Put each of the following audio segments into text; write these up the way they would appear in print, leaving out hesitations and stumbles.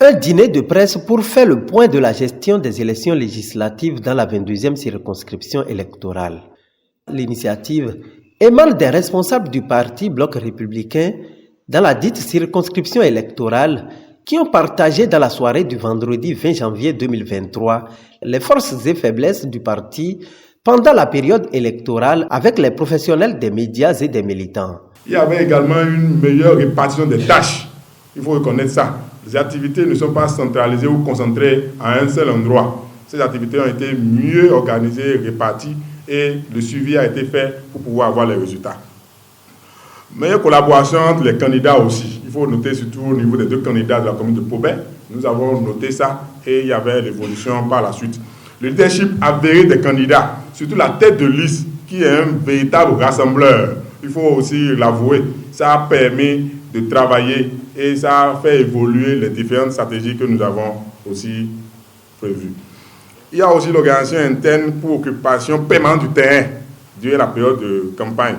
Un dîner de presse pour faire le point de la gestion des élections législatives dans la 22e circonscription électorale. L'initiative émane des responsables du parti Bloc républicain dans la dite circonscription électorale qui ont partagé dans la soirée du vendredi 20 janvier 2023 les forces et faiblesses du parti pendant la période électorale avec les professionnels des médias et des militants. Il y avait également une meilleure répartition des tâches. Il faut reconnaître ça. Les activités ne sont pas centralisées ou concentrées à un seul endroit. Ces activités ont été mieux organisées, réparties et le suivi a été fait pour pouvoir avoir les résultats. Meilleure collaboration entre les candidats aussi. Il faut noter surtout au niveau des deux candidats de la commune de Pobet. Nous avons noté ça et il y avait l'évolution par la suite. Le leadership avéré des candidats, surtout la tête de liste qui est un véritable rassembleur. Il faut aussi l'avouer. Ça a permis de travailler et ça a fait évoluer les différentes stratégies que nous avons aussi prévues. Il y a aussi l'organisation interne pour occupation permanente du terrain durant la période de campagne.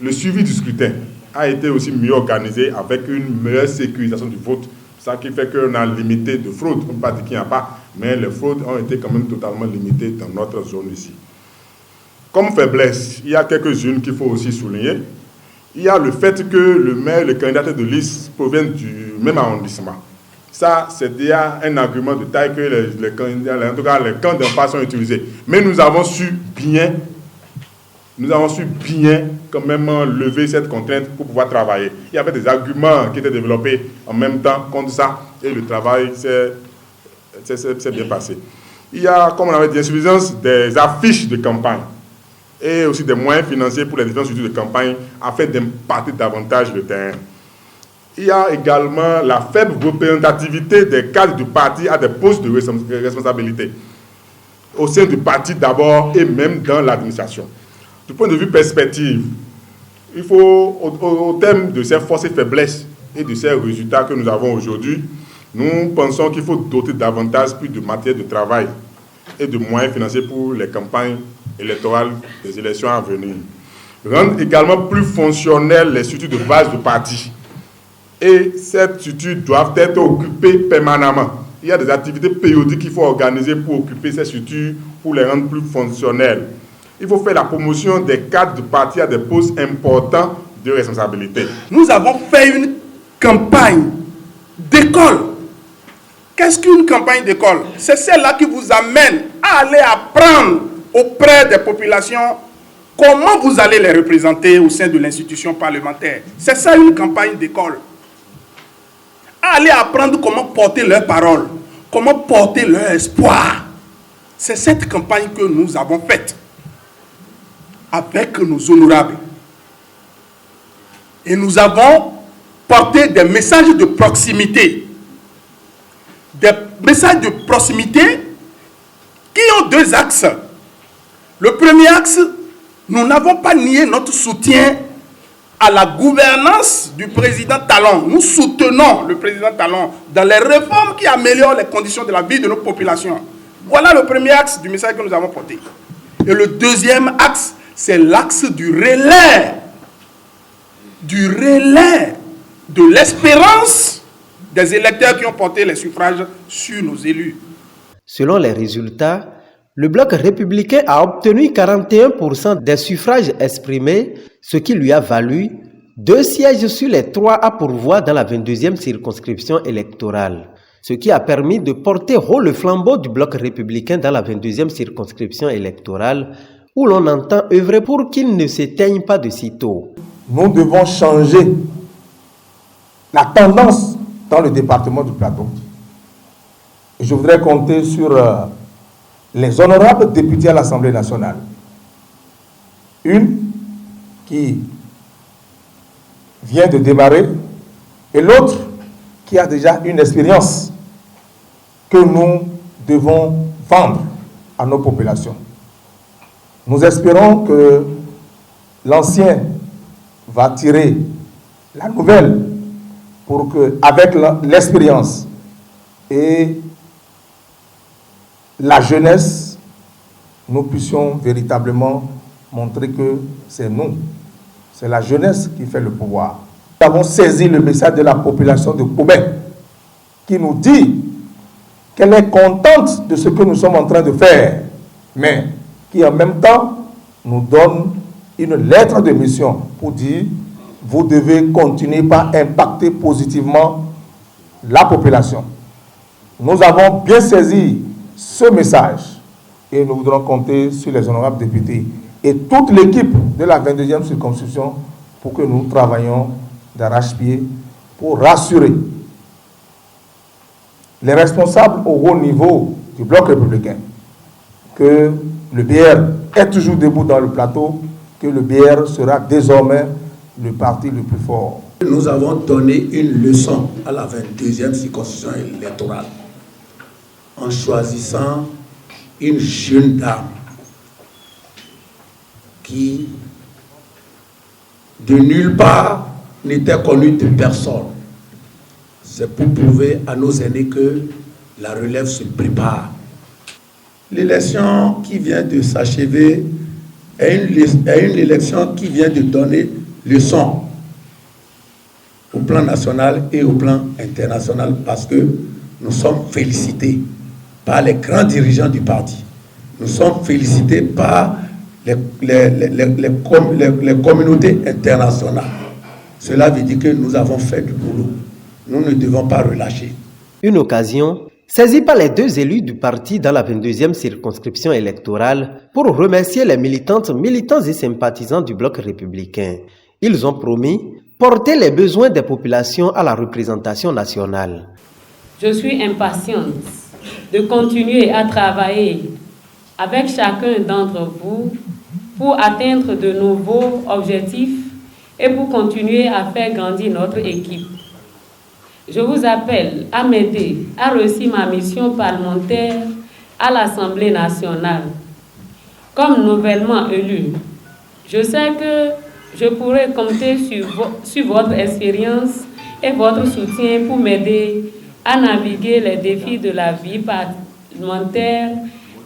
Le suivi du scrutin a été aussi mieux organisé avec une meilleure sécurisation du vote. Ça qui fait qu'on a limité de fraude. On ne peut pas dire qu'il n'y a pas, mais les fraudes ont été quand même totalement limitées dans notre zone ici. Comme faiblesse, il y a quelques-unes qu'il faut aussi souligner. Il y a le fait que le maire et le candidat de liste proviennent du même arrondissement. Ça, c'est déjà un argument de taille que les candidats, en tout cas les camps d'en face sont utilisés. Mais nous avons su bien quand même lever cette contrainte pour pouvoir travailler. Il y avait des arguments qui étaient développés en même temps contre ça et le travail s'est bien passé. Il y a, comme on avait dit, insuffisance des affiches de campagne et aussi des moyens financiers pour les différentes structures de campagne afin d'impacter davantage le terrain. Il y a également la faible représentativité des cadres du parti à des postes de responsabilité, au sein du parti d'abord et même dans l'administration. Du point de vue perspective, il faut, au terme de ces forces et faiblesses et de ces résultats que nous avons aujourd'hui, nous pensons qu'il faut doter davantage plus de matière de travail et de moyens financiers pour les campagnes électorales des élections à venir. Rendre également plus fonctionnelles les structures de base du parti. Et ces structures doivent être occupées permanemment. Il y a des activités périodiques qu'il faut organiser pour occuper ces structures, pour les rendre plus fonctionnelles. Il faut faire la promotion des cadres du parti à des postes importants de responsabilité. Nous avons fait une campagne d'école. Qu'est-ce qu'une campagne d'école? C'est celle-là qui vous amène à aller apprendre auprès des populations comment vous allez les représenter au sein de l'institution parlementaire. C'est ça une campagne d'école. Aller apprendre comment porter leurs paroles, comment porter leur espoir. C'est cette campagne que nous avons faite avec nos honorables. Et nous avons porté des messages de proximité. Des messages de proximité qui ont deux axes. Le premier axe, nous n'avons pas nié notre soutien à la gouvernance du président Talon. Nous soutenons le président Talon dans les réformes qui améliorent les conditions de la vie de nos populations. Voilà le premier axe du message que nous avons porté. Et le deuxième axe, c'est l'axe du relais de l'espérance des électeurs qui ont porté les suffrages sur nos élus. Selon les résultats, le Bloc républicain a obtenu 41% des suffrages exprimés, ce qui lui a valu 2 sièges sur les 3 à pourvoir dans la 22e circonscription électorale, ce qui a permis de porter haut le flambeau du Bloc républicain dans la 22e circonscription électorale, où l'on entend œuvrer pour qu'il ne s'éteigne pas de sitôt. Nous devons changer la tendance dans le département du Plateau. Et je voudrais compter sur les honorables députés à l'Assemblée nationale. Une qui vient de démarrer et l'autre qui a déjà une expérience que nous devons vendre à nos populations. Nous espérons que l'ancien va tirer la nouvelle pour que, avec l'expérience et la jeunesse, nous puissions véritablement montrer que c'est nous, c'est la jeunesse qui fait le pouvoir. Nous avons saisi le message de la population de Pobet qui nous dit qu'elle est contente de ce que nous sommes en train de faire, mais qui en même temps nous donne une lettre de mission pour dire vous devez continuer par impacter positivement la population. Nous avons bien saisi ce message et nous voudrons compter sur les honorables députés et toute l'équipe de la 22e circonscription pour que nous travaillions d'arrache-pied pour rassurer les responsables au haut niveau du bloc républicain que le BR est toujours debout dans le plateau, que le BR sera désormais le parti le plus fort. Nous avons donné une leçon à la 22e circonscription électorale en choisissant une jeune dame qui, de nulle part, n'était connue de personne. C'est pour prouver à nos aînés que la relève se prépare. L'élection qui vient de s'achever est une élection qui vient de donner leçon au plan national et au plan international parce que nous sommes félicités par les grands dirigeants du parti. Nous sommes félicités par les communautés internationales. Cela veut dire que nous avons fait du boulot. Nous ne devons pas relâcher. Une occasion saisie par les deux élus du parti dans la 22e circonscription électorale pour remercier les militants et sympathisants du bloc républicain. Ils ont promis porter les besoins des populations à la représentation nationale. Je suis impatiente de continuer à travailler avec chacun d'entre vous pour atteindre de nouveaux objectifs et pour continuer à faire grandir notre équipe. Je vous appelle à m'aider à réussir ma mission parlementaire à l'Assemblée nationale. Comme nouvellement élu, je sais que je pourrai compter sur votre expérience et votre soutien pour m'aider à naviguer les défis de la vie parlementaire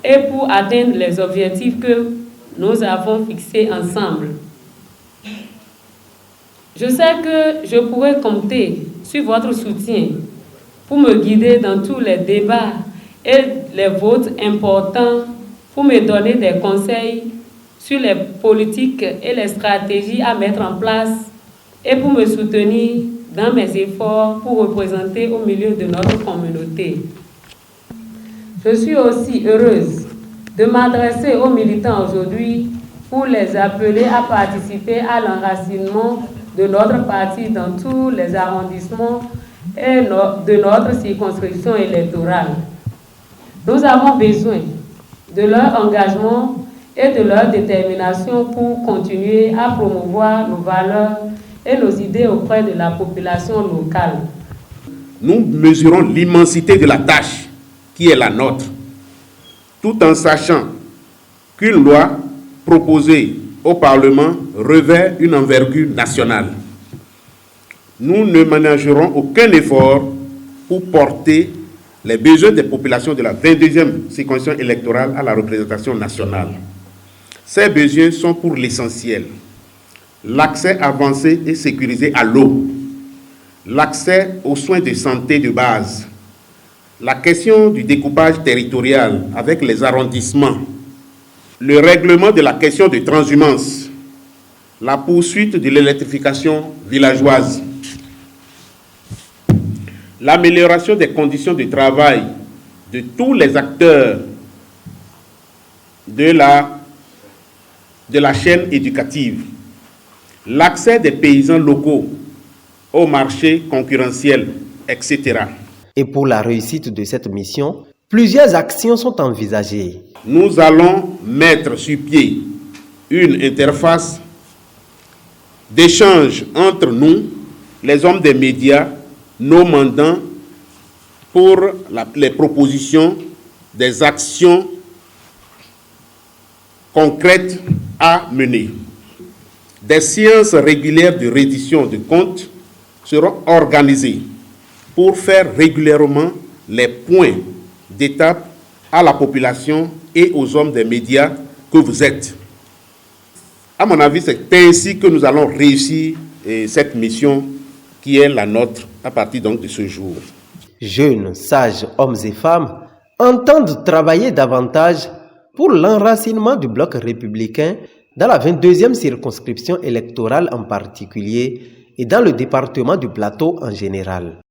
et pour atteindre les objectifs que nous avons fixés ensemble. Je sais que je pourrai compter sur votre soutien pour me guider dans tous les débats et les votes importants, pour me donner des conseils sur les politiques et les stratégies à mettre en place et pour me soutenir dans mes efforts pour représenter au milieu de notre communauté. Je suis aussi heureuse de m'adresser aux militants aujourd'hui pour les appeler à participer à l'enracinement de notre parti dans tous les arrondissements et de notre circonscription électorale. Nous avons besoin de leur engagement et de leur détermination pour continuer à promouvoir nos valeurs et nos idées auprès de la population locale. Nous mesurons l'immensité de la tâche qui est la nôtre, tout en sachant qu'une loi proposée au Parlement revêt une envergure nationale. Nous ne ménagerons aucun effort pour porter les besoins des populations de la 22e circonscription électorale à la représentation nationale. Ces besoins sont pour l'essentiel l'accès avancé et sécurisé à l'eau, l'accès aux soins de santé de base, la question du découpage territorial avec les arrondissements, le règlement de la question de transhumance, la poursuite de l'électrification villageoise, l'amélioration des conditions de travail de tous les acteurs de la chaîne éducative, l'accès des paysans locaux au marché concurrentiel, etc. Et pour la réussite de cette mission, plusieurs actions sont envisagées. Nous allons mettre sur pied une interface d'échange entre nous, les hommes des médias, nos mandants, pour les propositions des actions concrètes à mener. Des séances régulières de reddition de comptes seront organisées pour faire régulièrement les points d'étape à la population et aux hommes des médias que vous êtes. À mon avis, c'est ainsi que nous allons réussir cette mission qui est la nôtre à partir donc de ce jour. jeunes, sages, hommes et femmes, entendent travailler davantage pour l'enracinement du bloc républicain dans la 22e circonscription électorale en particulier et dans le département du Plateau en général.